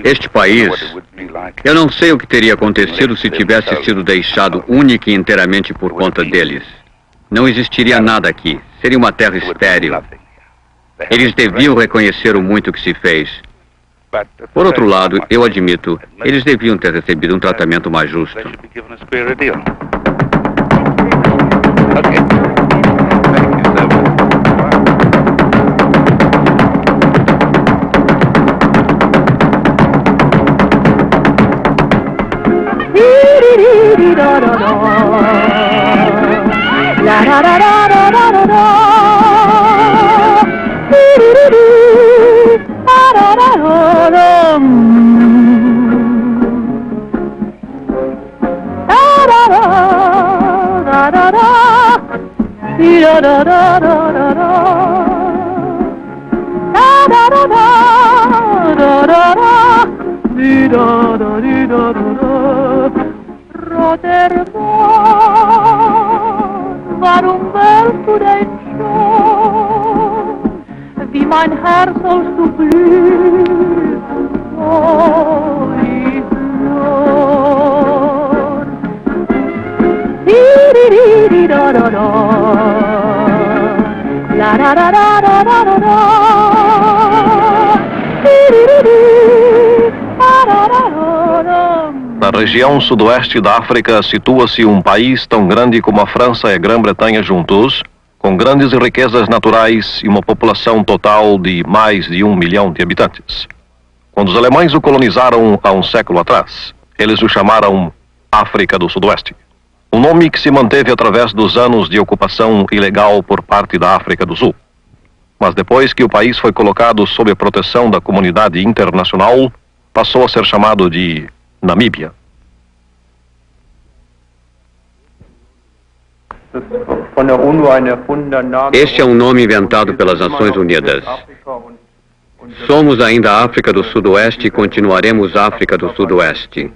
Este país, eu não sei o que teria acontecido se tivesse sido deixado única e inteiramente por conta deles. Não existiria nada aqui. Seria uma terra estéril. Eles deviam reconhecer o muito que se fez. Por outro lado, eu admito, eles deviam ter recebido um tratamento mais justo. Warum willst du denn schon, wie mein Herz sollst du blühen, oh, ich nur. Di-di-di-di-da-da-da, la-da-da-da-da-da-da-da, di-di-di-di-da-da-da-da. Na região sudoeste da África situa-se um país tão grande como a França e a Grã-Bretanha juntos, com grandes riquezas naturais e uma população total de mais de 1 milhão de habitantes. Quando os alemães o colonizaram há um século atrás, eles o chamaram África do Sudoeste. Um nome que se manteve através dos anos de ocupação ilegal por parte da África do Sul. Mas depois que o país foi colocado sob a proteção da comunidade internacional, passou a ser chamado de Namíbia. Este é um nome inventado pelas Nações Unidas. Somos ainda a África do Sudoeste e continuaremos África do Sudoeste.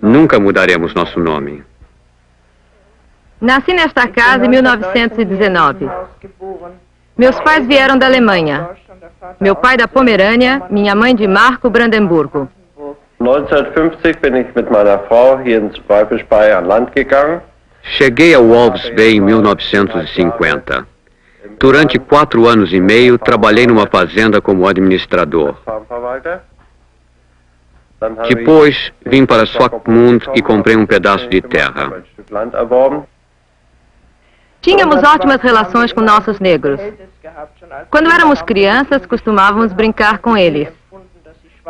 Nunca mudaremos nosso nome. Nasci nesta casa em 1919. Meus pais vieram da Alemanha. Meu pai da Pomerânia, minha mãe de Marco, Brandemburgo. 1950 bin ich mit meiner Frau hier ins Schwäbisch Bay an Land gegangen. Cheguei ao Walvis Bay em 1950. Durante 4 anos e meio, trabalhei numa fazenda como administrador. Depois, vim para Swakopmund e comprei um pedaço de terra. Tínhamos ótimas relações com nossos negros. Quando éramos crianças, costumávamos brincar com eles.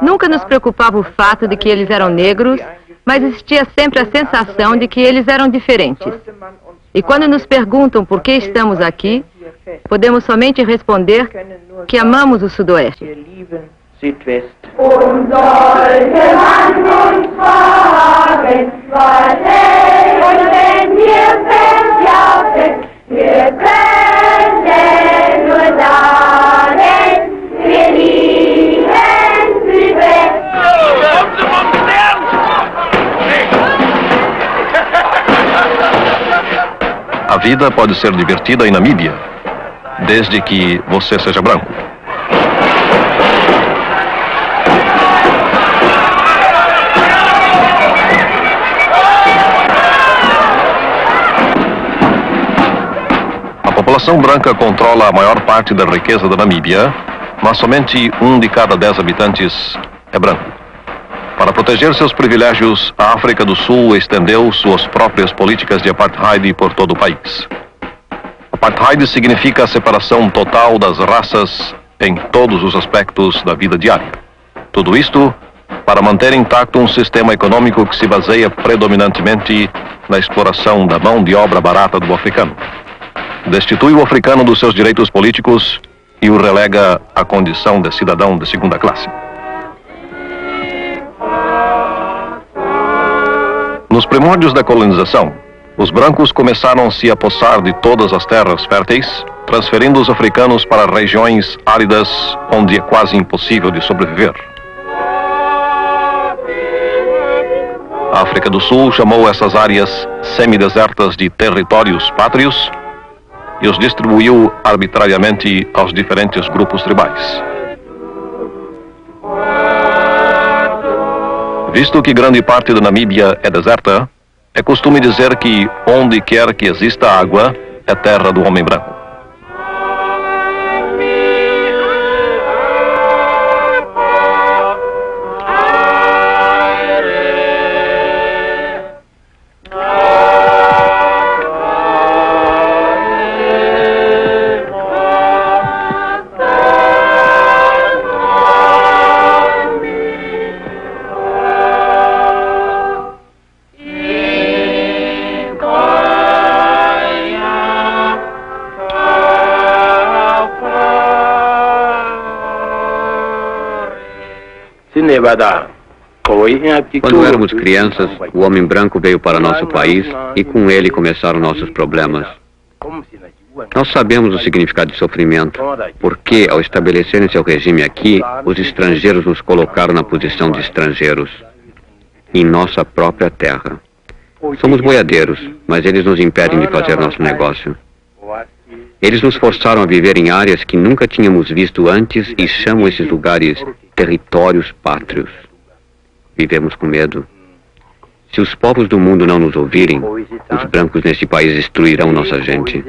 Nunca nos preocupava o fato de que eles eram negros, mas existia sempre a sensação de que eles eram diferentes. E quando nos perguntam por que estamos aqui, podemos somente responder que amamos o Sudoeste. A vida pode ser divertida em Namíbia, desde que você seja branco. A população branca controla a maior parte da riqueza da Namíbia, mas somente 1 de cada 10 habitantes é branco. Para proteger seus privilégios, a África do Sul estendeu suas próprias políticas de apartheid por todo o país. Apartheid significa a separação total das raças em todos os aspectos da vida diária. Tudo isto para manter intacto um sistema econômico que se baseia predominantemente na exploração da mão de obra barata do africano. Destitui o africano dos seus direitos políticos e o relega à condição de cidadão de segunda classe. Nos primórdios da colonização, os brancos começaram a se apossar de todas as terras férteis, transferindo os africanos para regiões áridas onde é quase impossível de sobreviver. A África do Sul chamou essas áreas semidesertas de territórios pátrios e os distribuiu arbitrariamente aos diferentes grupos tribais. Visto que grande parte da Namíbia é deserta, é costume dizer que onde quer que exista água, é terra do homem branco. Quando éramos crianças, o homem branco veio para nosso país e com ele começaram nossos problemas. Nós sabemos o significado de sofrimento, porque ao estabelecerem seu regime aqui, os estrangeiros nos colocaram na posição de estrangeiros, em nossa própria terra. Somos boiadeiros, mas eles nos impedem de fazer nosso negócio. Eles nos forçaram a viver em áreas que nunca tínhamos visto antes e chamam esses lugares territórios pátrios. Vivemos com medo. Se os povos do mundo não nos ouvirem, os brancos nesse país destruirão nossa gente.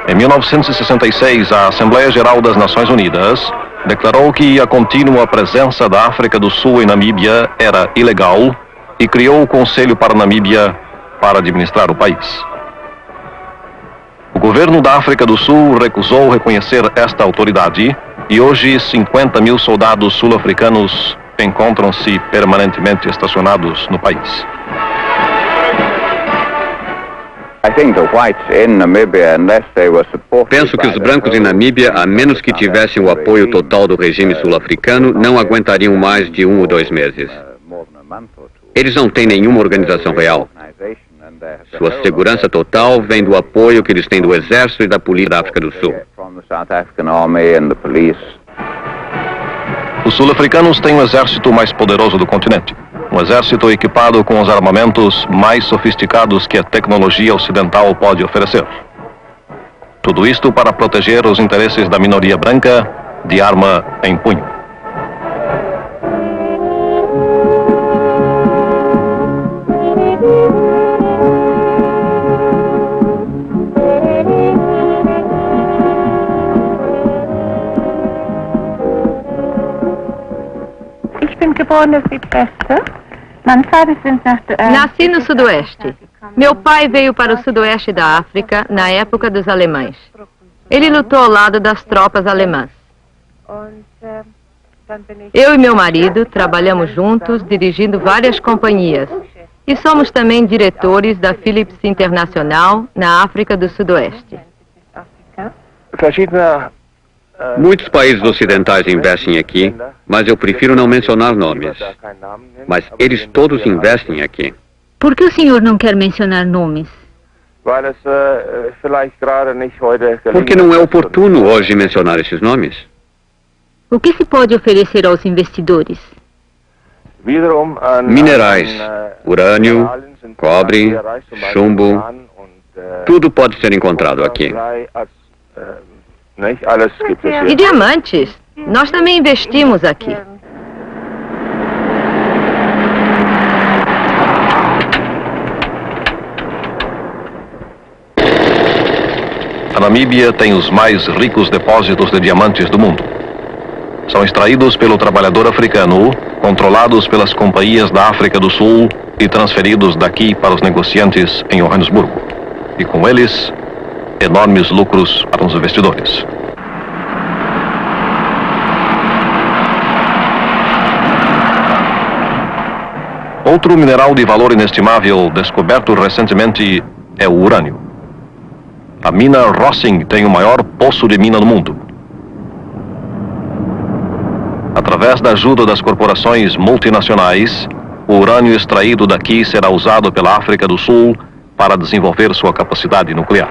Em 1966, a Assembleia Geral das Nações Unidas declarou que a contínua presença da África do Sul em Namíbia era ilegal e criou o Conselho para a Namíbia para administrar o país. O governo da África do Sul recusou reconhecer esta autoridade e hoje 50 mil soldados sul-africanos encontram-se permanentemente estacionados no país. Penso que os brancos em Namíbia, a menos que tivessem o apoio total do regime sul-africano, não aguentariam mais de 1 ou 2 meses. Eles não têm nenhuma organização real. Sua segurança total vem do apoio que eles têm do Exército e da Polícia da África do Sul. Os sul-africanos têm o exército mais poderoso do continente. Um exército equipado com os armamentos mais sofisticados que a tecnologia ocidental pode oferecer. Tudo isto para proteger os interesses da minoria branca de arma em punho. Nasci no Sudoeste. Meu pai veio para o Sudoeste da África na época dos alemães. Ele lutou ao lado das tropas alemãs. Eu e meu marido trabalhamos juntos, dirigindo várias companhias. E somos também diretores da Philips Internacional na África do Sudoeste. Muitos países ocidentais investem aqui, mas eu prefiro não mencionar nomes. Mas eles todos investem aqui. Por que o senhor não quer mencionar nomes? Porque não é oportuno hoje mencionar esses nomes. O que se pode oferecer aos investidores? Minerais, urânio, cobre, chumbo, tudo pode ser encontrado aqui. E diamantes. Nós também investimos aqui. A Namíbia tem os mais ricos depósitos de diamantes do mundo. São extraídos pelo trabalhador africano, controlados pelas companhias da África do Sul e transferidos daqui para os negociantes em Johannesburgo. E com eles, enormes lucros para os investidores. Outro mineral de valor inestimável descoberto recentemente é o urânio. A mina Rossing tem o maior poço de mina do mundo. Através da ajuda das corporações multinacionais, o urânio extraído daqui será usado pela África do Sul para desenvolver sua capacidade nuclear.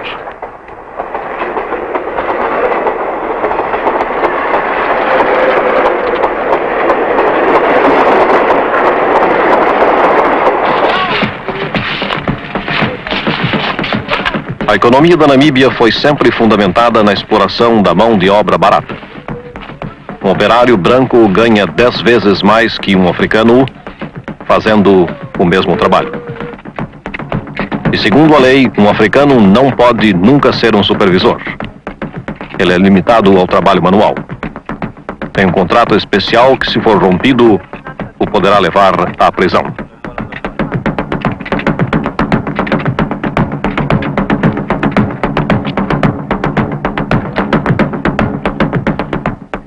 A economia da Namíbia foi sempre fundamentada na exploração da mão de obra barata. Um operário branco ganha 10 vezes mais que um africano fazendo o mesmo trabalho. E segundo a lei, um africano não pode nunca ser um supervisor. Ele é limitado ao trabalho manual. Tem um contrato especial que, se for rompido, o poderá levar à prisão.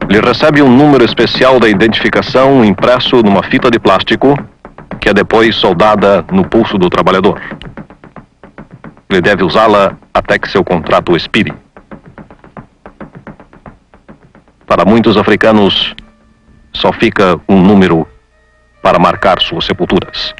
Ele recebe um número especial da identificação impresso numa fita de plástico, que é depois soldada no pulso do trabalhador. Ele deve usá-la até que seu contrato expire. Para muitos africanos, só fica um número para marcar suas sepulturas.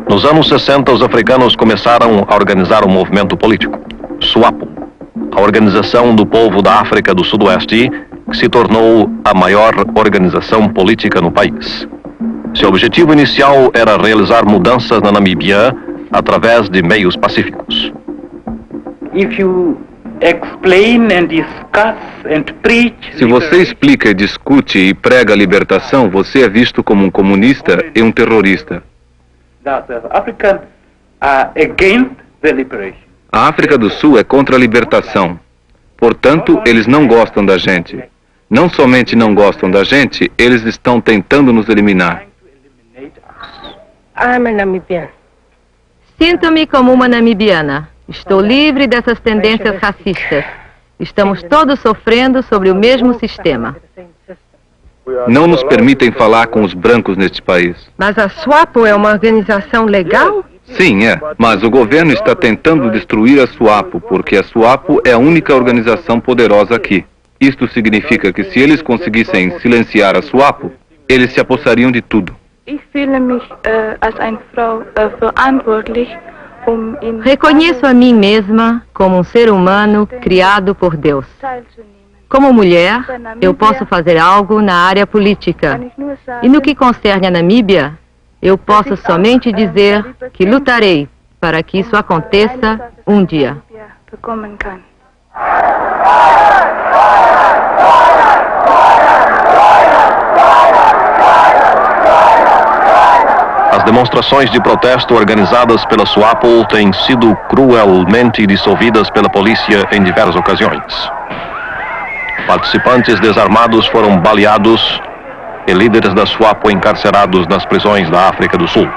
Nos anos 60, os africanos começaram a organizar um movimento político, SWAPO, a Organização do Povo da África do Sudoeste, que se tornou a maior organização política no país. Seu objetivo inicial era realizar mudanças na Namíbia através de meios pacíficos. Se você explica, discute e prega a libertação, você é visto como um comunista e um terrorista. A África do Sul é contra a libertação. Portanto, eles não gostam da gente. Não somente não gostam da gente, eles estão tentando nos eliminar. Sinto-me como uma namibiana. Estou livre dessas tendências racistas. Estamos todos sofrendo sobre o mesmo sistema. Não nos permitem falar com os brancos neste país. Mas a SWAPO é uma organização legal? Sim, é. Mas o governo está tentando destruir a SWAPO, porque a SWAPO é a única organização poderosa aqui. Isto significa que se eles conseguissem silenciar a SWAPO, eles se apossariam de tudo. Reconheço a mim mesma como um ser humano criado por Deus. Como mulher, eu posso fazer algo na área política. E no que concerne a Namíbia, eu posso somente dizer que lutarei para que isso aconteça um dia. As demonstrações de protesto organizadas pela SWAPO têm sido cruelmente dissolvidas pela polícia em diversas ocasiões. Participantes desarmados foram baleados e líderes da SWAPO encarcerados nas prisões da África do Sul.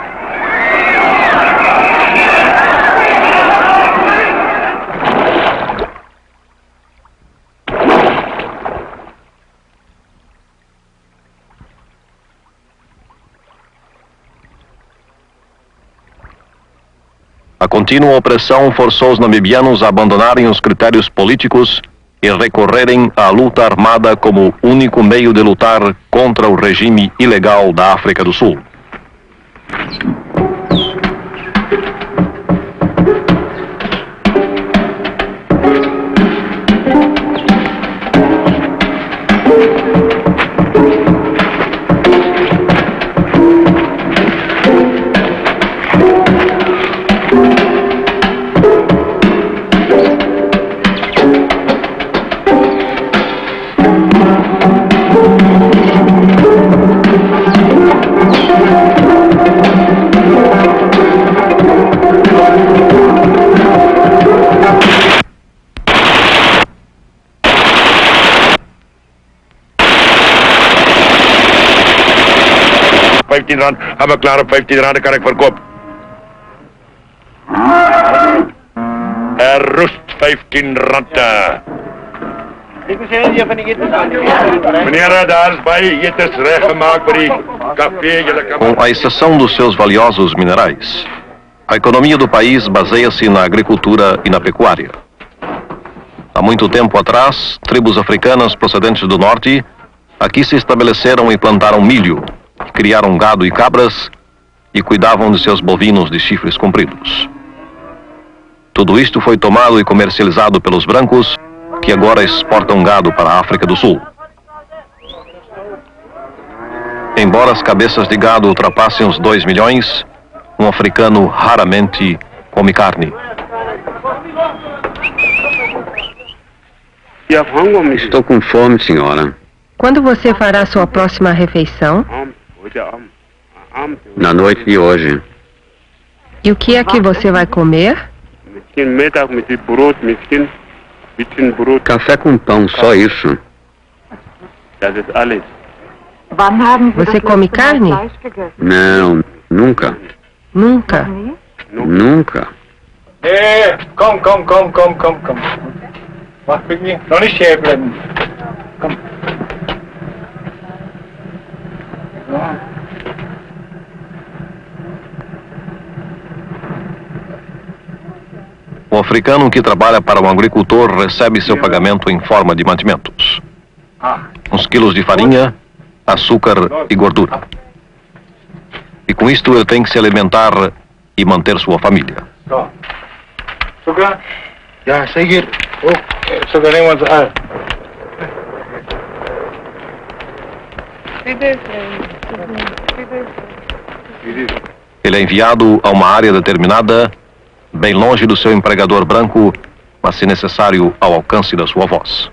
A contínua opressão forçou os namibianos a abandonarem os critérios políticos e recorrerem à luta armada como único meio de lutar contra o regime ilegal da África do Sul. R15, hebben we klaar op 15 rand, kan ik verkopen. Er rust 15 rand. Meneer, daar is bij, het is recht gemaakt voor die café. Com a exceção dos seus valiosos minerais, a economia do país baseia-se na agricultura e na pecuária. A muito tempo atrás, tribos africanas procedentes do norte aqui se estabeleceram e plantaram milho, criaram gado e cabras e cuidavam de seus bovinos de chifres compridos. Tudo isto foi tomado e comercializado pelos brancos, que agora exportam gado para a África do Sul. Embora as cabeças de gado ultrapassem os 2 milhões, um africano raramente come carne. Estou com fome, senhora. Quando você fará sua próxima refeição? Na noite de hoje. E o que é que você vai comer? Café com pão, só isso. Você come carne? Não, nunca. Nunca. Nunca. Kom. Wacht even, nog niet schepen. Kom. O africano que trabalha para um agricultor recebe seu pagamento em forma de mantimentos. Uns quilos de farinha, açúcar e gordura. E com isto ele tem que se alimentar e manter sua família. Açúcar? Ja, zeker. Açúcar nem want Ele é enviado a uma área determinada, bem longe do seu empregador branco, mas se necessário ao alcance da sua voz.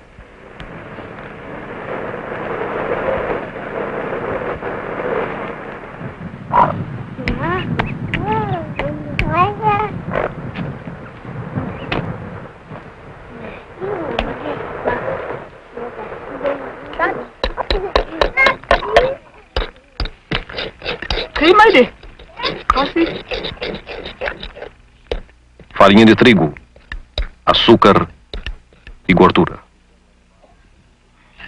Farinha de trigo, açúcar e gordura.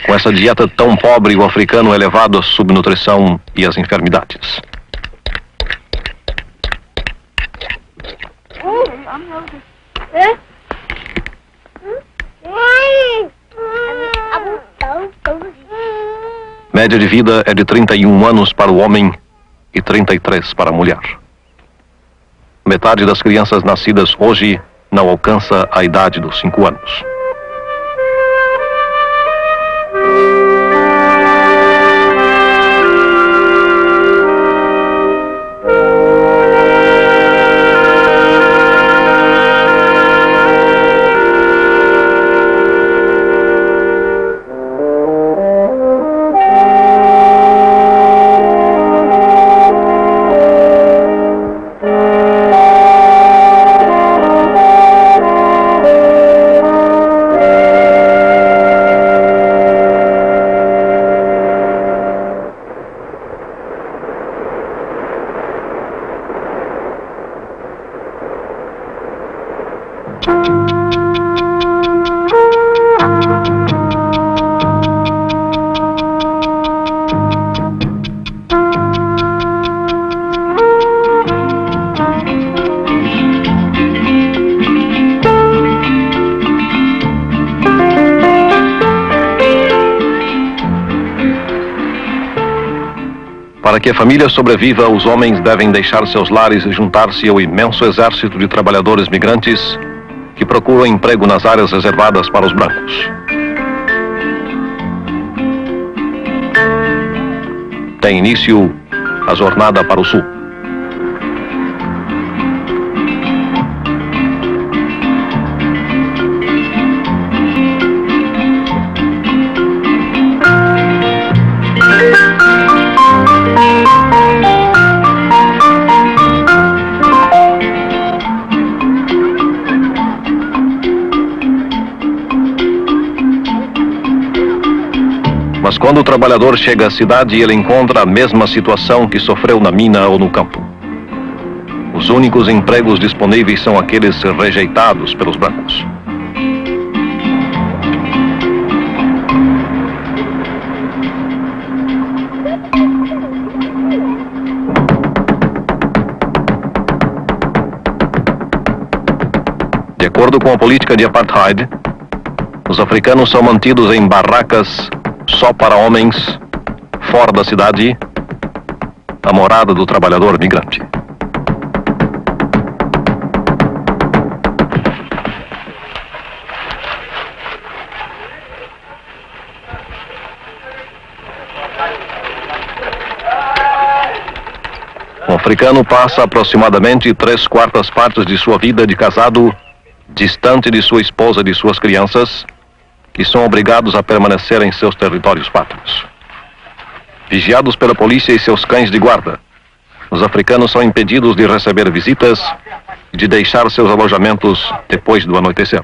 Com essa dieta tão pobre, o africano é levado à subnutrição e às enfermidades. Média de vida é de 31 anos para o homem e 33 para a mulher. Metade das crianças nascidas hoje não alcança a idade dos 5 anos. Para que a família sobreviva, os homens devem deixar seus lares e juntar-se ao imenso exército de trabalhadores migrantes que procuram emprego nas áreas reservadas para os brancos. Tem início a jornada para o sul. Mas quando o trabalhador chega à cidade, ele encontra a mesma situação que sofreu na mina ou no campo. Os únicos empregos disponíveis são aqueles rejeitados pelos brancos. De acordo com a política de apartheid, Os africanos são mantidos em barracas só para homens, fora da cidade, a morada do trabalhador migrante. O africano passa aproximadamente 3/4 partes de sua vida de casado, distante de sua esposa e de suas crianças, que são obrigados a permanecer em seus territórios pátrios. Vigiados pela polícia e seus cães de guarda, os africanos são impedidos de receber visitas e de deixar seus alojamentos depois do anoitecer.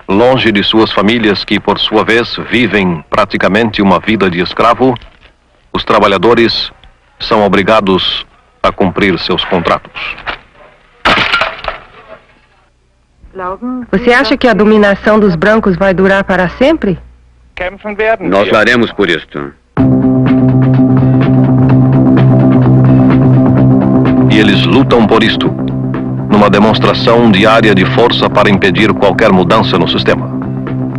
Longe de suas famílias que, por sua vez, vivem praticamente uma vida de escravo, os trabalhadores são obrigados a cumprir seus contratos. Você acha que a dominação dos brancos vai durar para sempre? Nós daremos por isto. E eles lutam por isto, numa demonstração diária de força para impedir qualquer mudança no sistema.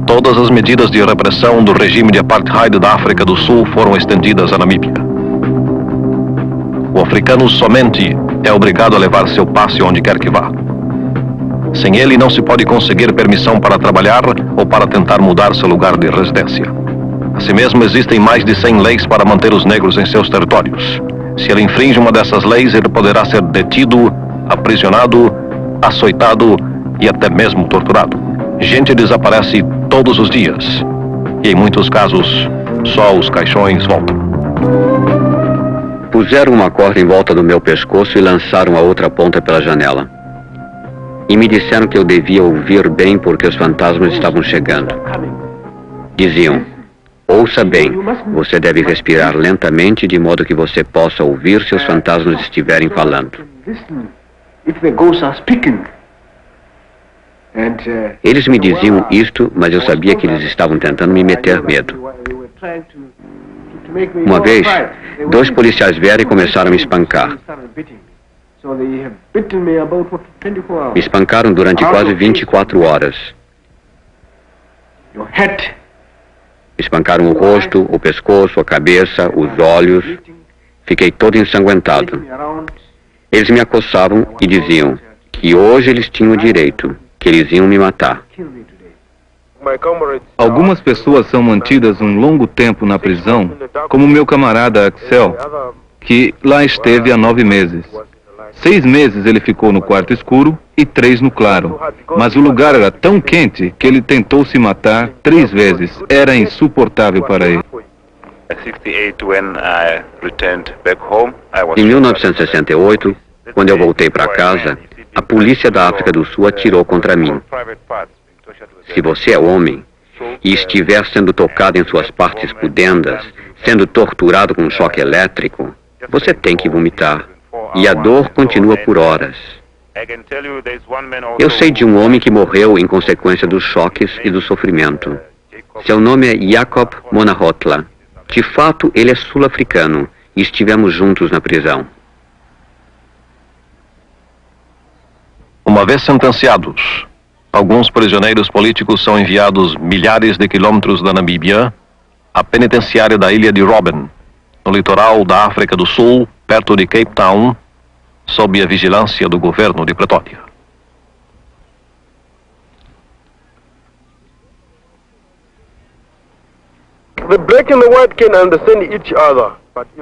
Todas as medidas de repressão do regime de apartheid da África do Sul foram estendidas à Namíbia. O africano somente é obrigado a levar seu passe onde quer que vá. Sem ele não se pode conseguir permissão para trabalhar ou para tentar mudar seu lugar de residência. Assim mesmo, existem mais de 100 leis para manter os negros em seus territórios. Se ele infringe uma dessas leis, ele poderá ser detido, aprisionado, açoitado e até mesmo torturado. Gente desaparece todos os dias e, em muitos casos, só os caixões voltam. Puseram uma corda em volta do meu pescoço e lançaram a outra ponta pela janela. E me disseram que eu devia ouvir bem porque os fantasmas estavam chegando. Diziam: ouça bem, você deve respirar lentamente de modo que você possa ouvir se os fantasmas estiverem falando. Eles me diziam isto, mas eu sabia que eles estavam tentando me meter medo. Uma vez, 2 policiais vieram e começaram a me espancar. Me espancaram durante quase 24 horas. Me espancaram o rosto, o pescoço, a cabeça, os olhos. Fiquei todo ensanguentado. Eles me acossavam e diziam que hoje eles tinham o direito, que eles iam me matar. Algumas pessoas são mantidas um longo tempo na prisão, como meu camarada Axel, que lá esteve há 9 meses. 6 meses ele ficou no quarto escuro e 3 no claro. Mas o lugar era tão quente que ele tentou se matar 3 vezes. Era insuportável para ele. Em 1968, quando eu voltei para casa, a polícia da África do Sul atirou contra mim. Se você é homem e estiver sendo tocado em suas partes pudendas, sendo torturado com um choque elétrico, você tem que vomitar. E a dor continua por horas. Eu sei de um homem que morreu em consequência dos choques e do sofrimento. Seu nome é Jacob Monahotla. De fato, ele é sul-africano e estivemos juntos na prisão. Uma vez sentenciados, alguns prisioneiros políticos são enviados milhares de quilômetros da Namíbia à penitenciária da ilha de Robben, no litoral da África do Sul, perto de Cape Town, sob a vigilância do governo de Pretória.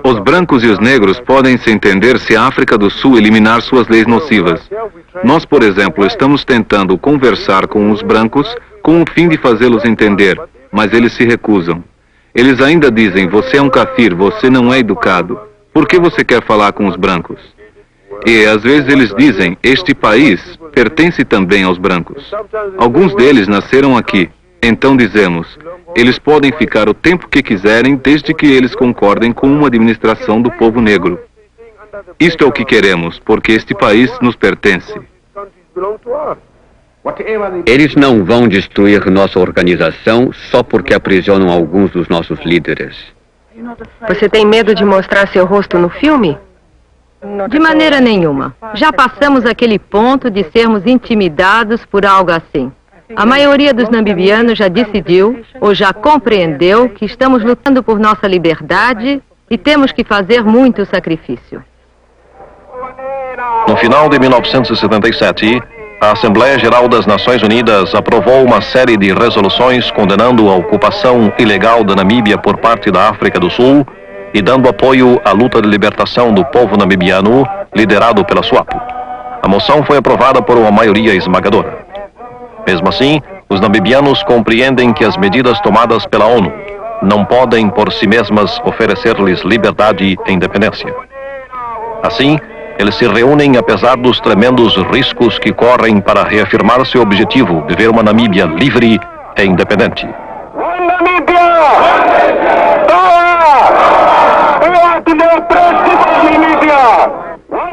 Os brancos e os negros podem se entender se a África do Sul eliminar suas leis nocivas. Nós, por exemplo, estamos tentando conversar com os brancos com o fim de fazê-los entender, mas eles se recusam. Eles ainda dizem: você é um kafir, você não é educado. Por que você quer falar com os brancos? E às vezes eles dizem: este país pertence também aos brancos. Alguns deles nasceram aqui. Então dizemos: eles podem ficar o tempo que quiserem, desde que eles concordem com uma administração do povo negro. Isto é o que queremos, porque este país nos pertence. Eles não vão destruir nossa organização só porque aprisionam alguns dos nossos líderes. Você tem medo de mostrar seu rosto no filme? De maneira nenhuma. Já passamos aquele ponto de sermos intimidados por algo assim. A maioria dos namibianos já decidiu ou já compreendeu que estamos lutando por nossa liberdade e temos que fazer muito sacrifício. No final de 1977, a Assembleia Geral das Nações Unidas aprovou uma série de resoluções condenando a ocupação ilegal da Namíbia por parte da África do Sul e dando apoio à luta de libertação do povo namibiano, liderado pela SWAPO. A moção foi aprovada por uma maioria esmagadora. Mesmo assim, os namibianos compreendem que as medidas tomadas pela ONU não podem por si mesmas oferecer-lhes liberdade e independência. Assim, eles se reúnem apesar dos tremendos riscos que correm para reafirmar seu objetivo de ver uma Namíbia livre e independente.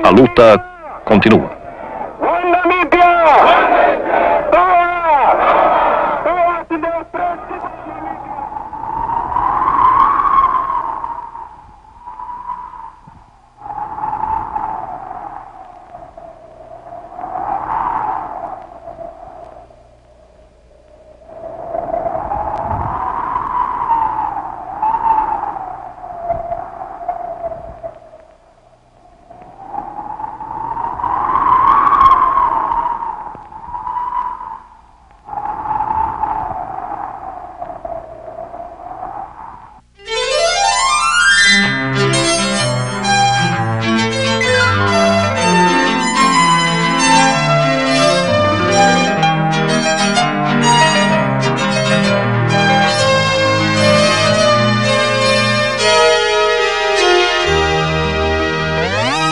A luta continua.